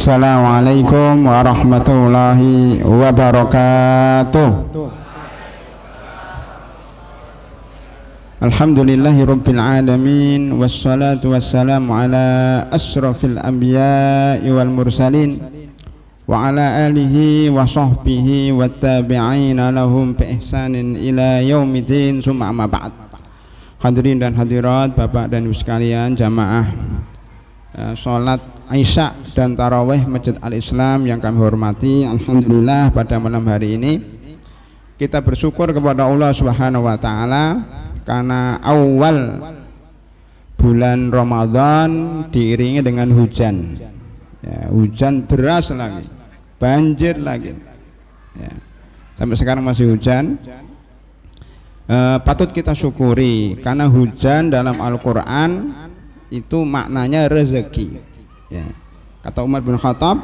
Assalamualaikum warahmatullahi wabarakatuh. Alhamdulillahirabbil alamin wassalatu wassalamu ala asyrafil anbiya'i wal mursalin wa ala alihi wa sahbihi wattabi'ina lahum bi ihsanin ila yaumiddin summa amma ba'd. Hadirin dan hadirat, Bapak dan Ibu sekalian, jamaah salat Isya dan tarawih Masjid Al-Islam yang kami hormati, alhamdulillah pada malam hari ini kita bersyukur kepada Allah Subhanahu wa taala karena awal bulan Ramadan diiringi dengan hujan. Ya, hujan deras lagi, banjir lagi. Ya, sampai sekarang masih hujan. Patut kita syukuri karena hujan dalam Al-Qur'an itu maknanya rezeki. Ya. Kata Umar bin Khattab,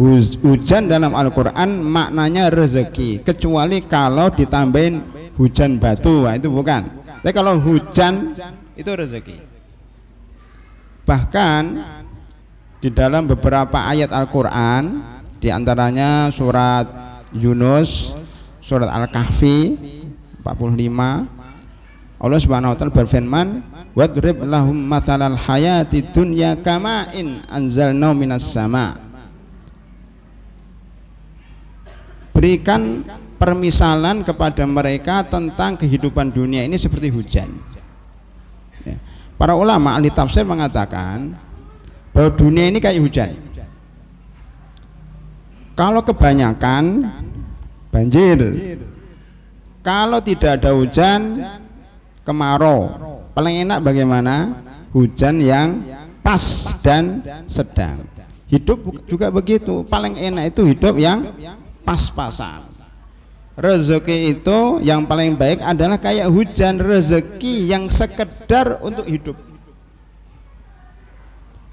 hujan dalam Al-Quran maknanya rezeki, kecuali kalau ditambahin hujan batu, nah, itu bukan. Tapi kalau hujan itu rezeki. Bahkan di dalam beberapa ayat Al-Quran, diantaranya surat Yunus, surat Al-Kahfi 45, Allah Subhanahu wa taala berfirman, wadrib lahum mathalal hayati dunya kama'in anzalnahu minas sama. Berikan permisalan kepada mereka tentang kehidupan dunia ini seperti hujan. Ya. Para ulama ahli tafsir mengatakan bahwa dunia ini kayak hujan. Kalau kebanyakan banjir, kalau tidak ada hujan kemarau. Paling enak bagaimana? Hujan yang pas dan sedang. Hidup juga begitu, paling enak itu hidup yang pas-pasan. Rezeki itu yang paling baik adalah kayak hujan, rezeki yang sekedar untuk hidup.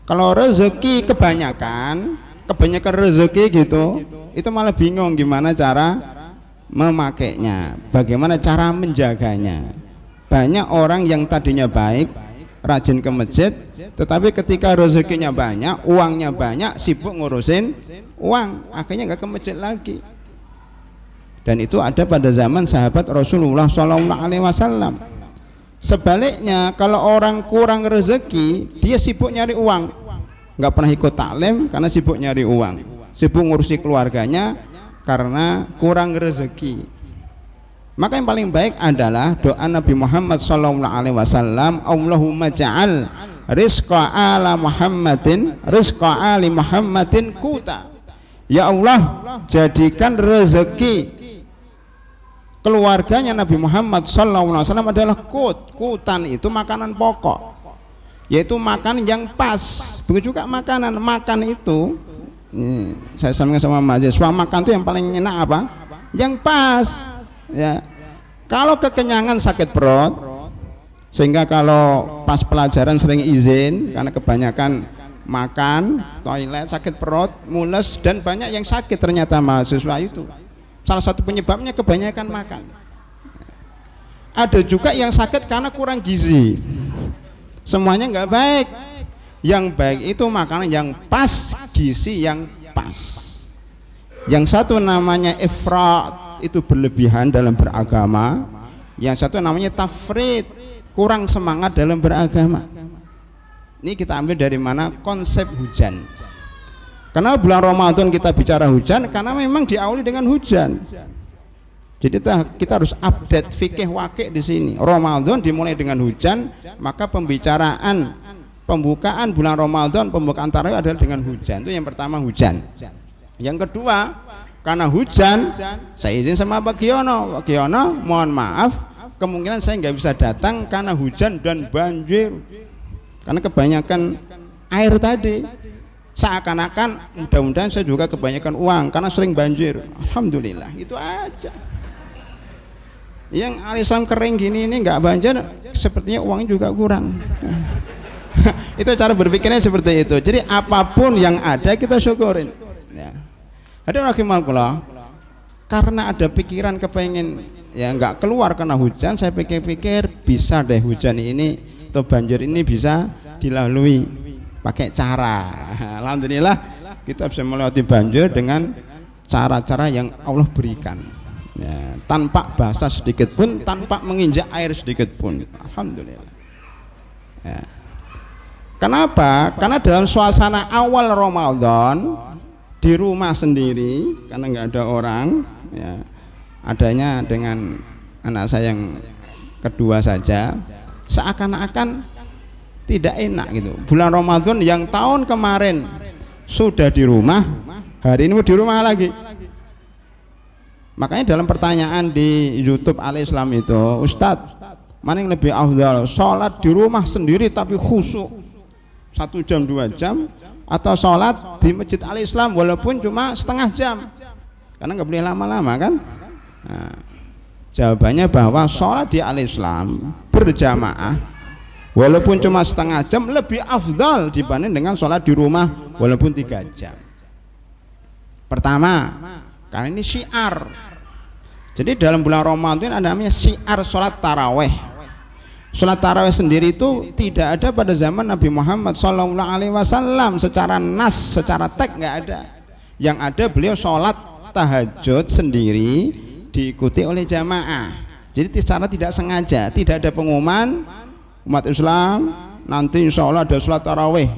Kalau rezeki kebanyakan rezeki gitu, itu malah bingung gimana cara memakainya, bagaimana cara menjaganya. Banyak orang yang tadinya baik, rajin ke masjid, tetapi ketika rezekinya banyak, uangnya banyak, sibuk ngurusin uang, akhirnya nggak ke masjid lagi. Dan itu ada pada zaman sahabat Rasulullah SAW. Sebaliknya, kalau orang kurang rezeki, dia sibuk nyari uang, nggak pernah ikut taklim karena sibuk nyari uang, sibuk ngurusi keluarganya karena kurang rezeki. Maka yang paling baik adalah doa Nabi Muhammad SAW, Allahumma ja'al rizqa ala Muhammadin rizqa ali Muhammadin kuta. Ya Allah, jadikan rezeki keluarganya Nabi Muhammad SAW adalah kutan itu makanan pokok, yaitu makanan yang pas. Begitu juga makanan itu, saya sampaikan sama mahasiswa, makan itu yang paling enak apa? Yang pas. Ya, kalau kekenyangan sakit perut, sehingga kalau pas pelajaran sering izin karena kebanyakan makan, toilet, sakit perut, mules, dan banyak yang sakit ternyata mahasiswa itu. Salah satu penyebabnya kebanyakan makan. Ada juga yang sakit karena kurang gizi. Semuanya nggak baik. Yang baik itu makanan yang pas, gizi yang pas. Yang satu namanya ifrat, itu berlebihan dalam beragama. Yang satu namanya tafrid, kurang semangat dalam beragama. Ini kita ambil dari mana konsep hujan. Karena bulan Ramadan kita bicara hujan karena memang diawali dengan hujan. Jadi kita harus update fikih wakil di sini. Ramadan dimulai dengan hujan, maka pembicaraan pembukaan bulan Ramadan, pembukaan tarawih adalah dengan hujan. Itu yang pertama, hujan. Yang kedua, karena hujan, saya izin sama Pak Giono, mohon maaf, kemungkinan saya nggak bisa datang karena hujan dan banjir. Karena kebanyakan air tadi, seakan-akan mudah-mudahan saya juga kebanyakan uang karena sering banjir. Alhamdulillah, itu aja. Yang alisan kering gini ini nggak banjir, sepertinya uangnya juga kurang. Itu cara berpikirnya seperti itu. Jadi apapun yang ada kita syukurin. Ya. Ada rahimahullah, karena ada pikiran kepengen ya nggak keluar karena hujan, saya pikir-pikir bisa deh hujan ini atau banjir ini bisa dilalui pakai cara. Alhamdulillah kita bisa melewati banjir dengan cara-cara yang Allah berikan, ya, tanpa basah sedikit pun, tanpa menginjak air sedikit pun. Alhamdulillah. Ya. Kenapa? Karena dalam suasana awal Ramadan di rumah sendiri, karena nggak ada orang, ya, adanya dengan anak saya yang kedua saja, seakan-akan tidak enak gitu. Bulan Ramadan yang tahun kemarin sudah di rumah, hari ini mau di rumah lagi. Makanya dalam pertanyaan di YouTube Al-Islam itu, Ustadz, mana yang lebih afdal, sholat di rumah sendiri tapi khusyuk 1 jam 2 jam, atau sholat di Masjid Al-Islam walaupun cuma setengah jam, karena nggak boleh lama-lama kan? Nah, jawabannya bahwa sholat di Al-Islam berjamaah walaupun cuma setengah jam lebih afdal dibanding dengan sholat di rumah walaupun 3 jam. Pertama, karena ini syiar. Jadi dalam bulan Ramadan ada namanya syiar sholat taraweh. Sholat taraweh sendiri itu tidak ada pada zaman Nabi Muhammad SAW secara nas, secara teks nggak ada. Yang ada beliau sholat tahajud sendiri diikuti oleh jamaah. Jadi secara tidak sengaja, tidak ada pengumuman umat Islam nanti insya Allah ada sholat taraweh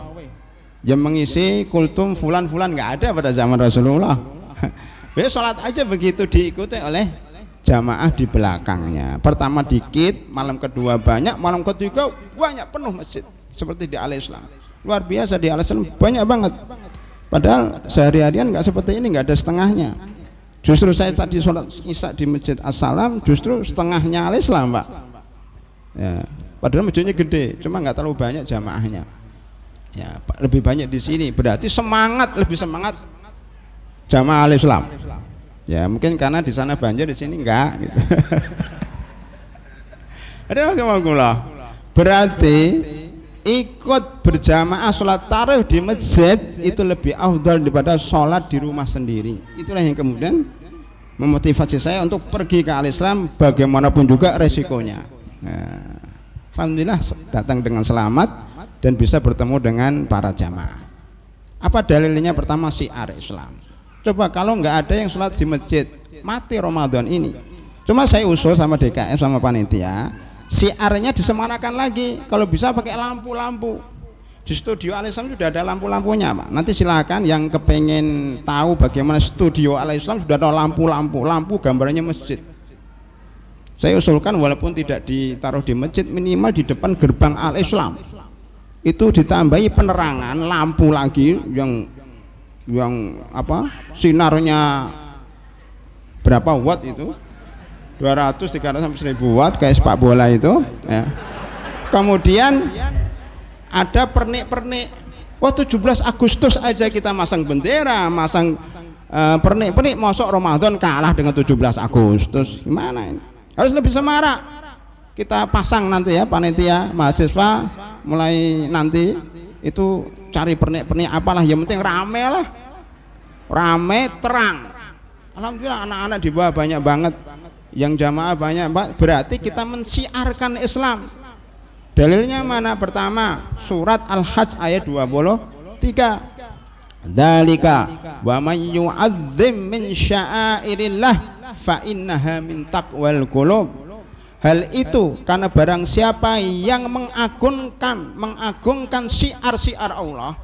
yang mengisi kultum fulan-fulan, nggak ada pada zaman Rasulullah. Sholat aja begitu diikuti oleh jamaah di belakangnya. Pertama dikit, malam kedua banyak, malam ketiga banyak, penuh masjid seperti di Al-Islam. Luar biasa di Al-Islam, banyak banget. Padahal sehari-harian nggak seperti ini, nggak ada setengahnya. Justru saya tadi sholat isya di Masjid As-Salam justru setengahnya Al-Islam, Pak. Ya. Padahal masjidnya gede, cuma nggak terlalu banyak jamaahnya. Ya, lebih banyak di sini. Berarti lebih semangat jamaah Al-Islam. Ya, mungkin karena di sana banjir, di sini enggak gitu. Berarti ikut berjamaah sholat tarawih di masjid itu lebih afdal daripada sholat di rumah sendiri. Itulah yang kemudian memotivasi saya untuk pergi ke Al-Islam bagaimanapun juga resikonya. Nah, alhamdulillah datang dengan selamat dan bisa bertemu dengan para jamaah. Apa dalilnya? Pertama, syiar Islam. Coba kalau nggak ada yang sholat di masjid, mati Ramadan ini. Cuma saya usul sama DKM sama panitia, syiarnya disemarakan lagi. Kalau bisa pakai lampu-lampu. Di studio Al-Islam sudah ada lampu-lampunya, Pak. Nanti silakan yang kepengen tahu bagaimana studio Al-Islam sudah ada lampu gambarnya masjid. Saya usulkan walaupun tidak ditaruh di masjid, minimal di depan gerbang Al-Islam itu ditambahi penerangan lampu lagi yang apa, sinarnya berapa watt itu, 200, 300 sampai 1000 watt kayak sepak bola itu ya. Kemudian ada pernik-pernik. Wah, 17 Agustus aja kita masang bendera, masang pernik-pernik, mosok Ramadan kalah dengan 17 Agustus, gimana ini? Harus lebih semarak. Kita pasang nanti ya, panitia mahasiswa mulai nanti itu cari pernik-pernik apalah, yang penting rame lah, rame terang. Alhamdulillah anak-anak di bawah banyak banget, yang jamaah banyak. Berarti kita mensiarkan Islam. Dalilnya mana? Pertama, surat Al-Hajj ayat 23. Dzalika wa may yu'azzim min sya'airillah fa innaha min taqwal qulub. Hal itu karena barang siapa yang mengagungkan syiar-syiar Allah,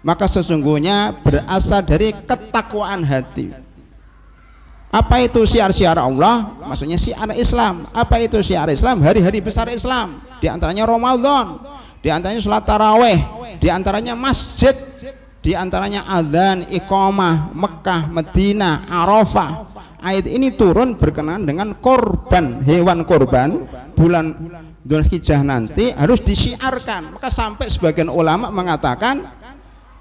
maka sesungguhnya berasal dari ketakwaan hati. Apa itu syiar-syiar Allah? Maksudnya syiar Islam. Apa itu syiar Islam? Hari-hari besar Islam, di antaranya Ramadan, di antaranya sholat taraweh, di antaranya masjid, di antaranya adzan, iqamah, Mekah, Madinah, Arafah. Ayat ini turun berkenaan dengan korban, hewan korban bulan Dzulhijjah nanti harus disiarkan. Maka sampai sebagian ulama mengatakan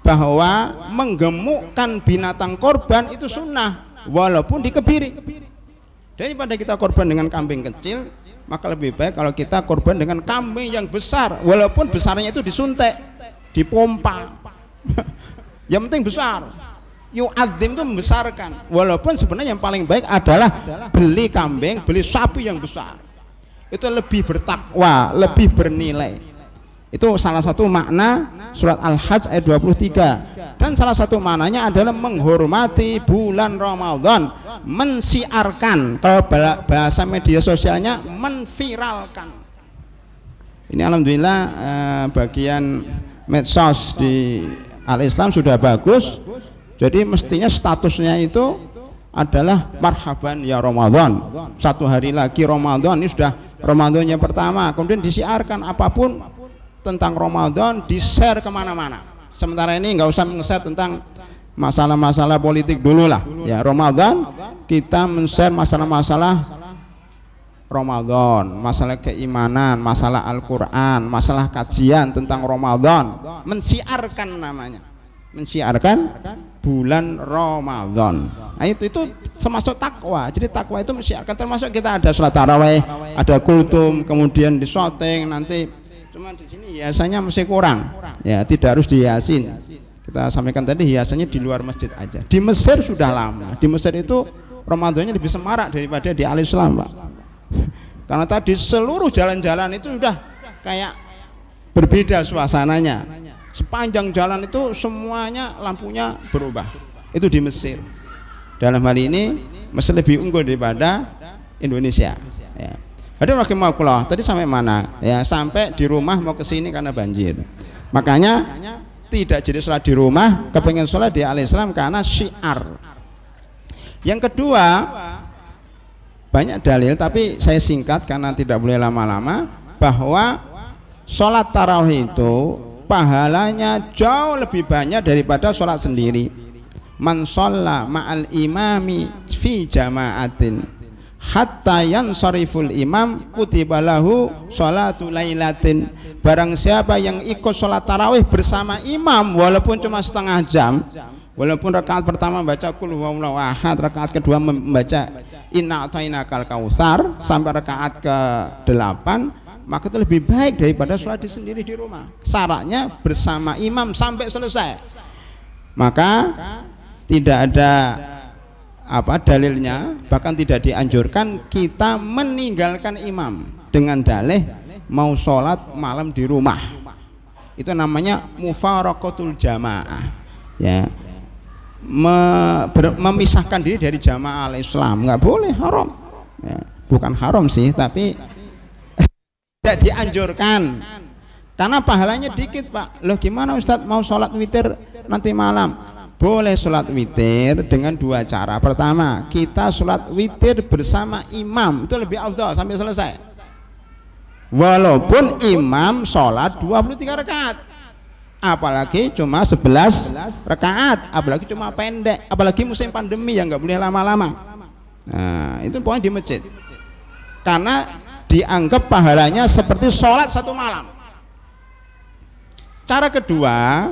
bahwa menggemukkan binatang korban itu sunnah walaupun dikebiri. Daripada kita korban dengan kambing kecil, maka lebih baik kalau kita korban dengan kambing yang besar, walaupun besarnya itu disuntik, dipompa. Yang penting besar. Yu'adzim itu membesarkan, walaupun sebenarnya yang paling baik adalah beli kambing, beli sapi yang besar. Itu lebih bertakwa, lebih bernilai. Itu salah satu makna surat Al-Hajj ayat 23. Dan salah satu maknanya adalah menghormati bulan Ramadan, mensiarkan, kalau bahasa media sosialnya menviralkan. Ini alhamdulillah bagian medsos di Al-Islam sudah bagus. Jadi mestinya statusnya itu adalah marhaban ya Ramadan, satu hari lagi Ramadan, ini sudah Ramadan yang pertama, kemudian disiarkan apapun tentang Ramadan, di-share kemana-mana. Sementara ini nggak usah nge-share tentang masalah-masalah politik dulu lah ya. Ramadan kita men-share masalah-masalah Ramadan, masalah keimanan, masalah Al-Quran, masalah kajian tentang Ramadan, mensiarkan namanya, mensiarkan bulan Ramadan. Nah itu termasuk takwa. Jadi takwa itu mensiarkan, termasuk kita ada sholat taraweh, ada kultum, kemudian di syuting nanti. Cuma di sini hiasannya masih kurang ya, tidak harus dihiasin. Kita sampaikan tadi hiasannya di luar masjid aja. Di Mesir sudah lama, di Mesir itu Ramadannya lebih semarak daripada di Al-Islam, Pak. Karena tadi seluruh jalan-jalan itu sudah kayak berbeda suasananya. Sepanjang jalan itu semuanya lampunya berubah. Itu di Mesir. Dalam hal ini Mesir lebih unggul daripada Indonesia ya. Hadirin rahimakumullah, tadi sampai mana? Ya, sampai di rumah mau ke sini karena banjir. Makanya tidak jadi sholat di rumah, kepengen sholat di Al-Islam karena syiar. Yang kedua, banyak dalil tapi saya singkat karena tidak boleh lama-lama, bahwa sholat tarawih itu pahalanya jauh lebih banyak daripada sholat sendiri. Man sholla ma'al imami fi jama'atin hatta yansariful imam kutibalahu sholatu lailatin. Barang siapa yang ikut sholat tarawih bersama imam walaupun cuma setengah jam, walaupun rakaat pertama membaca qul huwallahu ahad, rakaat kedua membaca inna a'tainakal kautsar sampai rakaat ke-8, maka itu lebih baik daripada sholat sendiri di rumah. Syaratnya bersama imam sampai selesai. Maka tidak ada dalilnya, bahkan tidak dianjurkan kita meninggalkan imam dengan dalih mau sholat malam di rumah. Itu namanya mufaraqatul jamaah ya, memisahkan diri dari jamaah Al-Islam. Nggak boleh, haram ya. Bukan haram sih, tapi tidak dianjurkan karena pahalanya dikit, Pak. Loh gimana Ustadz mau sholat witir nanti malam? Boleh sholat witir dengan dua cara. Pertama, kita sholat witir bersama imam, itu lebih afdal sampai selesai. Walaupun imam sholat 23 rakaat, apalagi cuma 11 rakaat, apalagi cuma pendek, apalagi musim pandemi yang nggak boleh lama-lama. Nah, itu pokoknya di masjid. Karena dianggap pahalanya seperti sholat satu malam. Cara kedua,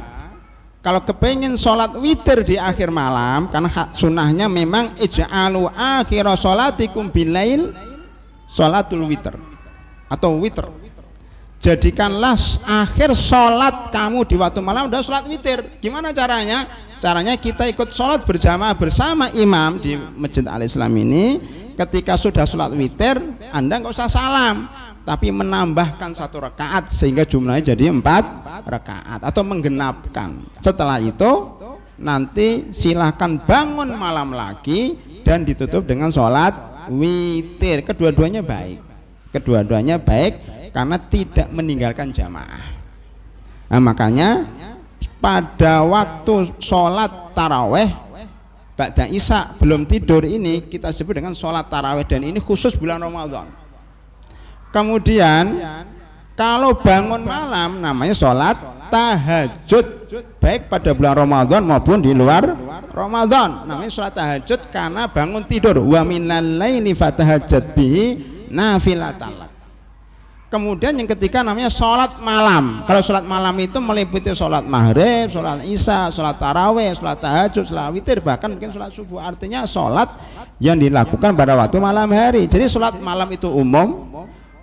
kalau kepengen sholat witir di akhir malam, karena sunnahnya memang ij'alu akhir sholatikum bilail sholatul witir atau witir. Jadikanlah akhir sholat kamu di waktu malam udah sholat witir. Gimana caranya? Caranya kita ikut sholat berjamaah bersama imam di Masjid Al-Islam ini. Ketika sudah sholat witir, Anda nggak usah salam, tapi menambahkan 1 rakaat sehingga jumlahnya jadi 4 rakaat atau menggenapkan. Setelah itu nanti silahkan bangun malam lagi dan ditutup dengan sholat witir. Kedua-duanya baik, kedua-duanya baik karena tidak meninggalkan jamaah. Nah, makanya pada waktu sholat taraweh ba'da isya belum tidur ini kita sebut dengan sholat taraweh, dan ini khusus bulan Ramadan. Kemudian kalau bangun malam namanya sholat tahajud, baik pada bulan Ramadan maupun di luar Ramadan namanya sholat tahajud karena bangun tidur. Wa minal laili fatahajjat bihi nafilatan lak. Kemudian yang ketiga namanya sholat malam. Kalau sholat malam itu meliputi sholat maghrib, sholat isya, sholat taraweh, sholat tahajud, sholat witir, bahkan mungkin sholat subuh. Artinya sholat yang dilakukan pada waktu malam hari. Jadi sholat malam itu umum,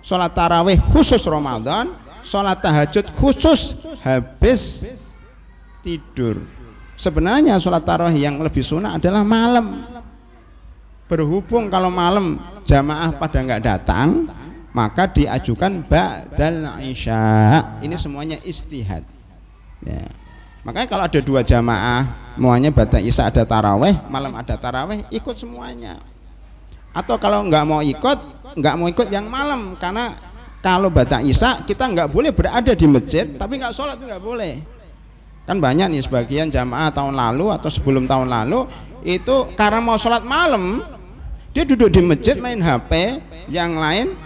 sholat taraweh khusus Ramadan, sholat tahajud khusus habis tidur. Sebenarnya sholat taraweh yang lebih sunnah adalah malam. Berhubung kalau malam jamaah pada nggak datang, maka diajukan ba'dal isya. Ini semuanya istihad ya. Makanya kalau ada 2 jamaah semuanya ba'da isya ada taraweh, malam ada taraweh, ikut semuanya. Atau kalau nggak mau ikut yang malam, karena kalau ba'da isya kita nggak boleh berada di masjid tapi nggak sholat, itu nggak boleh. Kan banyak nih sebagian jamaah tahun lalu atau sebelum tahun lalu itu karena mau sholat malam dia duduk di masjid main HP, yang lain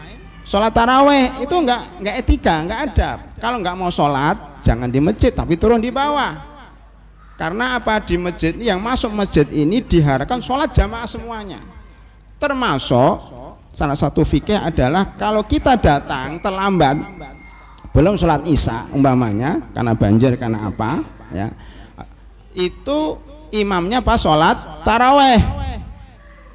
sholat taraweh. Itu nggak etika, nggak adab. Kalau nggak mau sholat jangan di masjid tapi turun di bawah. Karena apa? Di masjid ini, yang masuk masjid ini diharapkan sholat jamaah semuanya. Termasuk salah satu fikih adalah kalau kita datang terlambat belum sholat isya umpamanya karena banjir karena apa ya, itu imamnya pas sholat taraweh,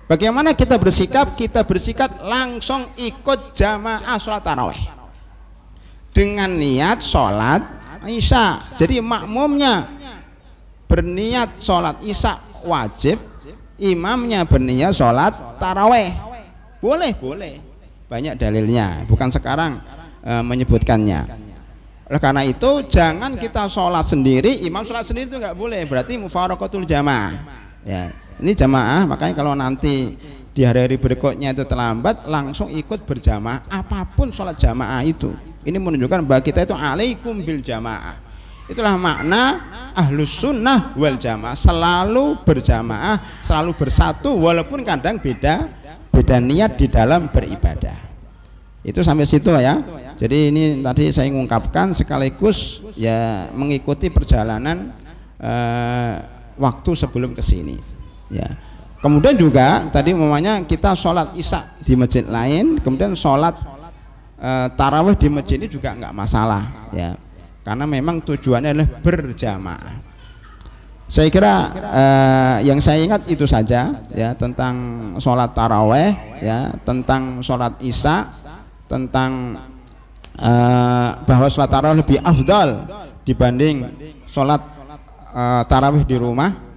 bagaimana kita bersikap? Kita bersikap langsung ikut jamaah sholat taraweh dengan niat sholat isya. Jadi makmumnya berniat sholat isya wajib, imamnya berniat sholat taraweh. Boleh banyak dalilnya, bukan sekarang menyebutkannya. Oleh karena itu jangan kita sholat sendiri, imam sholat sendiri itu nggak boleh, berarti mufaraqatul jamaah ya. Ini jamaah, makanya kalau nanti di hari-hari berikutnya itu terlambat langsung ikut berjamaah apapun sholat jamaah itu. Ini menunjukkan bahwa kita itu alaikum bil jamaah. Itulah makna ahlus sunnah wal jamaah, selalu berjamaah, selalu bersatu walaupun kadang beda niat di dalam beribadah. Itu sampai situ ya. Jadi ini tadi saya mengungkapkan sekaligus ya mengikuti perjalanan waktu sebelum kesini ya. Kemudian juga tadi umpamanya kita sholat isya di masjid lain, kemudian sholat tarawih di masjid ini juga nggak masalah ya, karena memang tujuannya adalah berjamaah. Saya kira yang saya ingat itu saja ya tentang sholat tarawih ya, tentang sholat isya, tentang bahwa sholat tarawih lebih afdal dibanding sholat tarawih di rumah.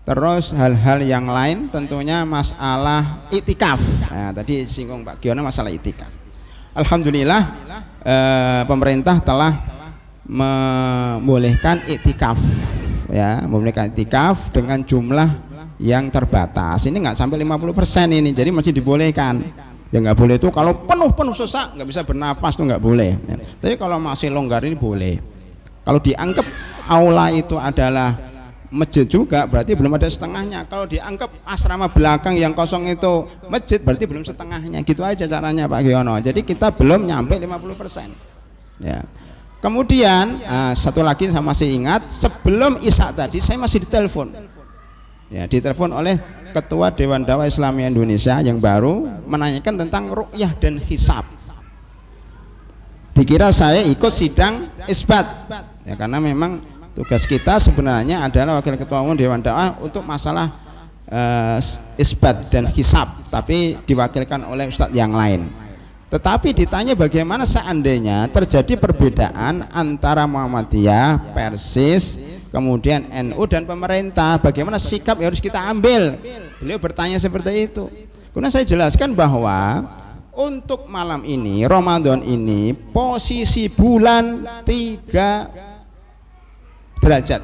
Terus hal-hal yang lain tentunya masalah itikaf. Nah, tadi singgung Pak Giono masalah itikaf. Alhamdulillah pemerintah telah membolehkan itikaf ya, membolehkan itikaf dengan jumlah yang terbatas. Ini nggak sampai 50% ini, jadi masih dibolehkan. Ya nggak boleh itu kalau penuh sesak nggak bisa bernapas tuh nggak boleh ya. Tapi kalau masih longgar ini boleh. Kalau dianggap aula itu adalah masjid juga berarti belum ada setengahnya. Kalau dianggap asrama belakang yang kosong itu masjid berarti belum setengahnya. Gitu aja caranya Pak Giono. Jadi kita belum nyampe 50% ya. Kemudian satu lagi saya masih ingat, sebelum isya tadi saya masih ditelepon ya, ditelepon oleh Ketua Dewan Dakwah Islamiyah Indonesia yang baru menanyakan tentang ruqyah dan hisab. Dikira saya ikut sidang isbat ya, karena memang tugas kita sebenarnya adalah wakil ketua umum Dewan Dakwah untuk masalah isbat dan hisab, tapi diwakilkan oleh ustadz yang lain. Tetapi ditanya bagaimana seandainya terjadi perbedaan antara Muhammadiyah, Persis, kemudian NU dan pemerintah, bagaimana sikap yang harus kita ambil? Beliau bertanya seperti itu. Kemudian saya jelaskan bahwa untuk malam ini, Ramadan ini, posisi bulan 3 derajat,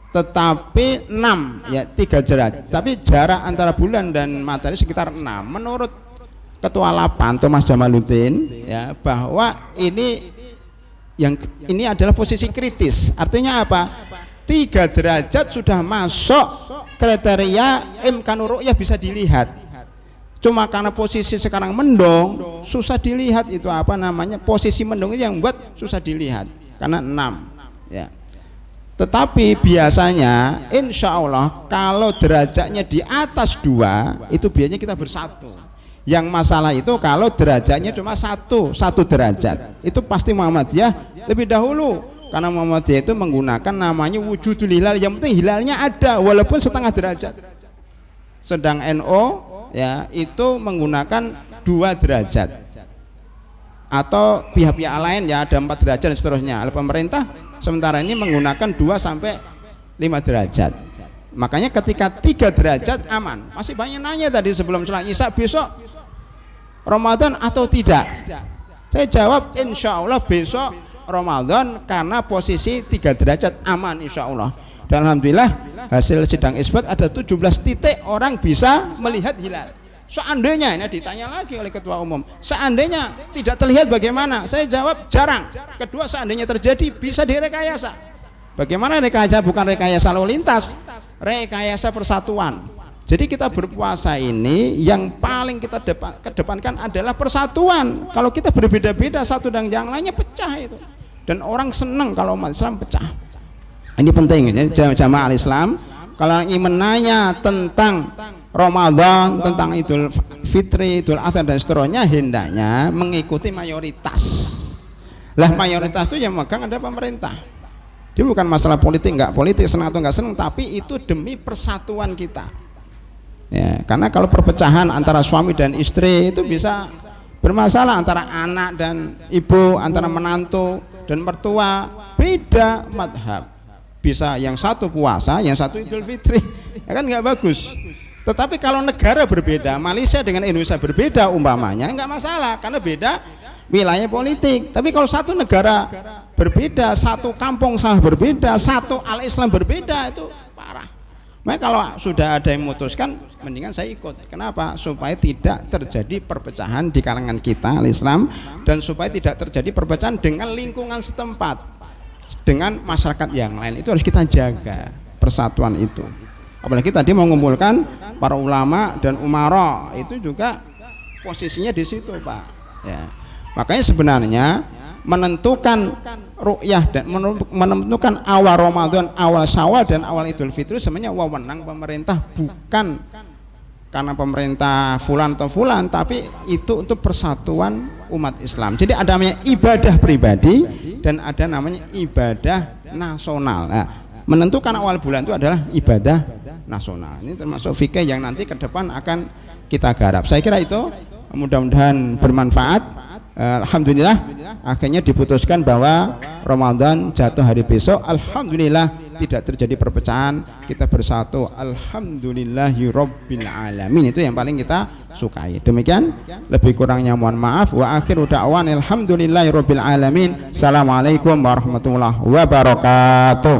tetapi 6 ya, 3 derajat, tapi jarak antara bulan dan matahari sekitar 6. Menurut Ketua Lapan Thomas Jamaluddin ya, bahwa ini adalah posisi kritis. Artinya apa? 3 derajat sudah masuk kriteria imkanur ru'yah bisa dilihat. Cuma karena posisi sekarang mendung susah dilihat, itu apa namanya, posisi mendung itu yang buat susah dilihat karena 6 ya. Tetapi biasanya insya Allah kalau derajatnya di atas 2 itu biasanya kita bersatu. Yang masalah itu kalau derajatnya cuma satu derajat, itu pasti Muhammadiyah lebih dahulu, karena Muhammadiyah itu menggunakan namanya wujudul hilal, yang penting hilalnya ada walaupun setengah derajat. Sedang NU ya itu menggunakan 2 derajat, atau pihak-pihak lain ya ada 4 derajat dan seterusnya. Pemerintah sementara ini menggunakan 2 sampai 5 derajat. Makanya ketika 3 derajat aman. Masih banyak nanya tadi sebelum sholat isya, besok Ramadan atau tidak? Saya jawab insya Allah besok Ramadan, karena posisi 3 derajat aman insya Allah. Dan alhamdulillah hasil sidang isbat ada 17 titik orang bisa melihat hilal. Seandainya, ini ditanya lagi oleh ketua umum, seandainya tidak terlihat bagaimana? Saya jawab jarang. Kedua, seandainya terjadi bisa direkayasa. Bagaimana rekayasa? Bukan rekayasa lalu lintas, rekayasa persatuan. Jadi kita berpuasa ini yang paling kita kedepankan adalah persatuan. Kalau kita berbeda-beda satu dan yang lainnya pecah itu. Dan orang senang kalau umat Islam pecah. Ini penting ya, jamaah Islam. Kalau ingin menanya tentang Ramadan, tentang Idul Fitri, Idul Adha dan seterusnya, hendaknya mengikuti mayoritas. Lah mayoritas itu yang megang ada pemerintah. Jadi bukan masalah politik, enggak politik senang atau enggak senang, tapi itu demi persatuan kita. Ya, karena kalau perpecahan antara suami dan istri itu bisa bermasalah, antara anak dan ibu, antara menantu dan mertua, beda madhab. Bisa yang satu puasa, yang satu Idul Fitri, ya kan nggak bagus. Tetapi kalau negara berbeda, Malaysia dengan Indonesia berbeda umpamanya, nggak masalah karena beda wilayah politik. Tapi kalau satu negara berbeda, satu kampung sawah berbeda, satu al-Islam berbeda, itu parah. Makanya kalau sudah ada yang memutuskan, mendingan saya ikut. Kenapa? Supaya tidak terjadi perpecahan di kalangan kita al-Islam, dan supaya tidak terjadi perpecahan dengan lingkungan setempat, dengan masyarakat yang lain. Itu harus kita jaga persatuan itu. Apalagi tadi mengumpulkan para ulama dan umara, itu juga posisinya di situ, Pak. Ya. Makanya sebenarnya menentukan ru'yah dan menentukan awal Ramadan, awal Syawal dan awal Idul Fitri sebenarnya wewenang pemerintah, bukan karena pemerintah fulan atau fulan, tapi itu untuk persatuan umat Islam. Jadi ada namanya ibadah pribadi dan ada namanya ibadah nasional. Nah, menentukan awal bulan itu adalah ibadah nasional. Ini termasuk fikih yang nanti ke depan akan kita garap. Saya kira itu mudah-mudahan bermanfaat. Alhamdulillah akhirnya diputuskan bahwa Ramadan jatuh hari besok. Alhamdulillah tidak terjadi perpecahan, kita bersatu. Alhamdulillahirabbil alamin. Itu yang paling kita sukai. Demikian, lebih kurangnya mohon maaf. Wa akhiru da'wan alhamdulillahirabbil alamin. Assalamualaikum warahmatullahi wabarakatuh.